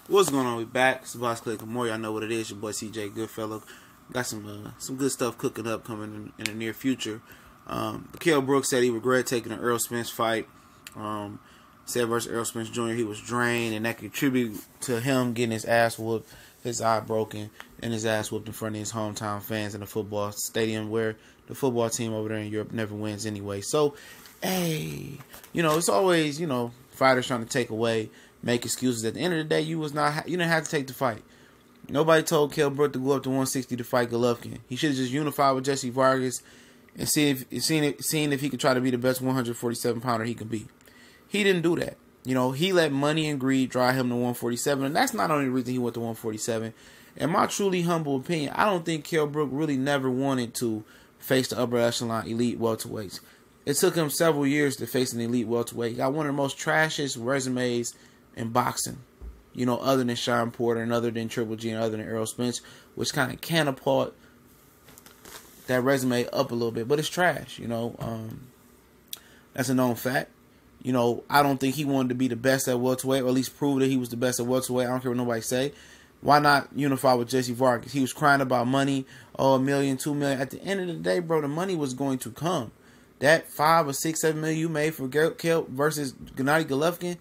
What's going on? We back. It's Boss Click More. Y'all know what it is. Your boy CJ Goodfellow. Got some good stuff cooking up coming in the near future. Kell Brook said he regretted taking an Errol Spence fight. Said versus Errol Spence Jr. he was drained, and that contributed to him getting his ass whooped, his eye broken, and his ass whooped in front of his hometown fans in a football stadium where the football team over there in Europe never wins anyway. So, hey, it's always fighters trying to take away, make excuses. At the end of the day, you didn't have to take the fight. Nobody told Kell Brook to go up to 160 to fight Golovkin. He should have just unified with Jesse Vargas and seeing if he could try to be the best 147 pounder he could be. He didn't do that. He let money and greed drive him to 147, and that's not the only reason he went to 147. In my truly humble opinion, I don't think Kell Brook really never wanted to face the upper echelon elite welterweights. It took him several years to face an elite welterweight. He got one of the most trashiest resumes in boxing, other than Sean Porter and other than Triple G and other than Errol Spence, which kind of catapult that resume up a little bit. But it's trash, that's a known fact. I don't think he wanted to be the best at welterweight, or at least prove that he was the best at welterweight. I don't care what nobody say. Why not unify with Jesse Vargas? He was crying about money, $1 million, $2 million. At the end of the day, bro, the money was going to come. That $5 or $6, $7 million you made for Kell versus Gennady Golovkin,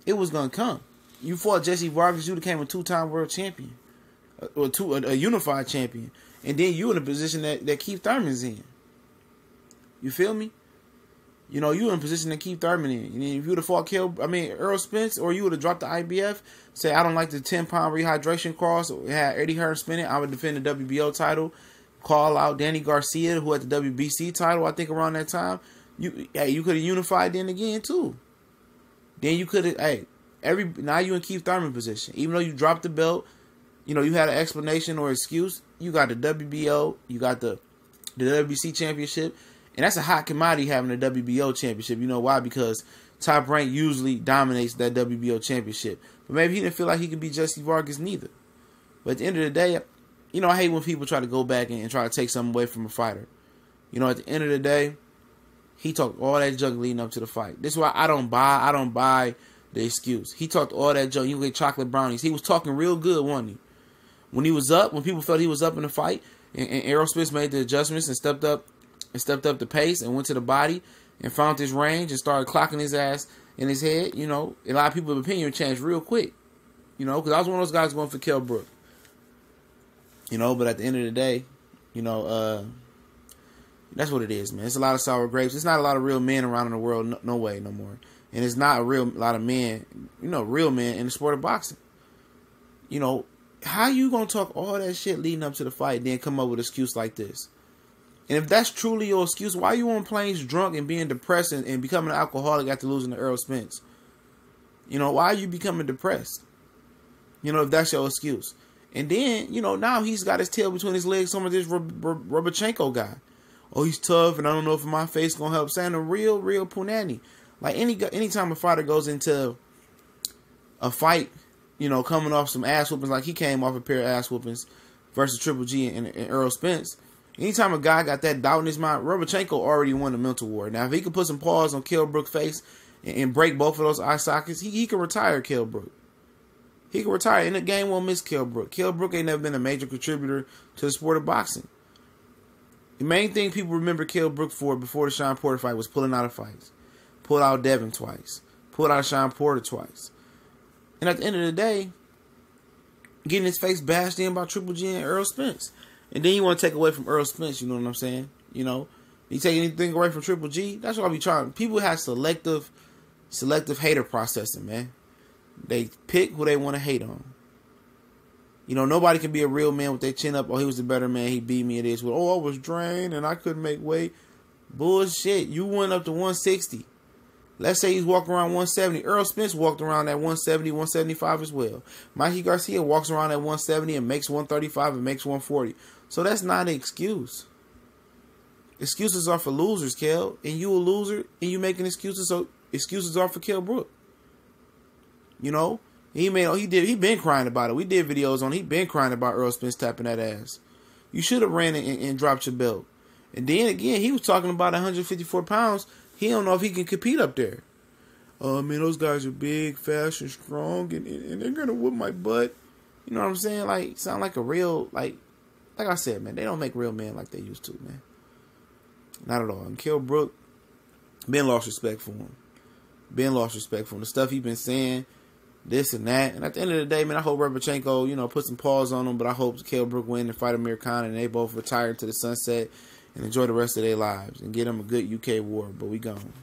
it was going to come. You fought Jesse Vargas, you became a two-time world champion, or a unified champion, and then you in a position that Keith Thurman's in. You feel me? You in a position that Keith Thurman in. And if you would have fought Errol Spence, or you would have dropped the IBF, say I don't like the 10-pound rehydration cross, or had Eddie Hearn spinning, I would defend the WBO title, call out Danny Garcia, who had the WBC title, I think around that time. You could have unified then again too. Then you could have, now you in Keith Thurman position. Even though you dropped the belt, you had an explanation or excuse. You got the WBO, you got the WBC championship, and that's a hot commodity having a WBO championship. You know why? Because Top Rank usually dominates that WBO championship. But maybe he didn't feel like he could beat Jesse Vargas neither. But at the end of the day, I hate when people try to go back and try to take something away from a fighter. At the end of the day, he talked all that junk leading up to the fight. This is why I don't buy the excuse. He talked all that junk. You get chocolate brownies. He was talking real good, wasn't he? When he was up, when people felt he was up in the fight, and Errol Spence made the adjustments and stepped up the pace and went to the body and found his range and started clocking his ass in his head, a lot of people's opinion changed real quick. Because I was one of those guys going for Kell Brook. But at the end of the day, that's what it is, man. It's a lot of sour grapes. It's not a lot of real men around in the world, no way, no more. And it's not a lot of men, real men in the sport of boxing. How you gonna talk all that shit leading up to the fight and then come up with an excuse like this? And if that's truly your excuse, why are you on planes drunk and being depressed and becoming an alcoholic after losing to Errol Spence? Why are you becoming depressed? If that's your excuse. And then, now he's got his tail between his legs, some of this Robochenko guy. Oh, he's tough, and I don't know if my face gonna help. Saying a real punani. Like anytime a fighter goes into a fight, coming off some ass whoopings, like he came off a pair of ass whoopings versus Triple G and Errol Spence. Anytime a guy got that doubt in his mind, Robochenko already won the mental war. Now, if he could put some paws on Kell Brook's face and break both of those eye sockets, he could retire Kell Brook. He could retire, and the game won't miss Kell Brook. Kell Brook ain't never been a major contributor to the sport of boxing. The main thing people remember Kell Brook for before the Sean Porter fight was pulling out of fights. Pulled out Devin twice. Pulled out Sean Porter twice. And at the end of the day, getting his face bashed in by Triple G and Errol Spence. And then you want to take away from Errol Spence, you know what I'm saying? You take anything away from Triple G, that's what I be trying. People have selective hater processing, man. They pick who they want to hate on. Nobody can be a real man with their chin up. Oh, he was the better man. He beat me. It is. Well, I was drained and I couldn't make weight. Bullshit. You went up to 160. Let's say he's walking around 170. Errol Spence walked around at 170, 175 as well. Mikey Garcia walks around at 170 and makes 135 and makes 140. So that's not an excuse. Excuses are for losers, Kell. And you a loser and you making excuses. So excuses are for Kell Brook. He been crying about it. We did videos on it. He been crying about Errol Spence tapping that ass. You should have ran and dropped your belt. And then again, he was talking about 154 pounds. He don't know if he can compete up there. oh man, those guys are big, fast, and strong, and they're gonna whoop my butt. You know what I'm saying? Like, sound like a real, like I said, man, they don't make real men like they used to, man. Not at all. And Kell Brook, been lost respect for him. Been lost respect for him. The stuff he been saying, this and that. And at the end of the day, man, I hope Rebachenko, you know, put some pause on him. But I hope Kell Brook win and fight Amir Khan, and they both retire to the sunset and enjoy the rest of their lives and get them a good UK war. But we gone.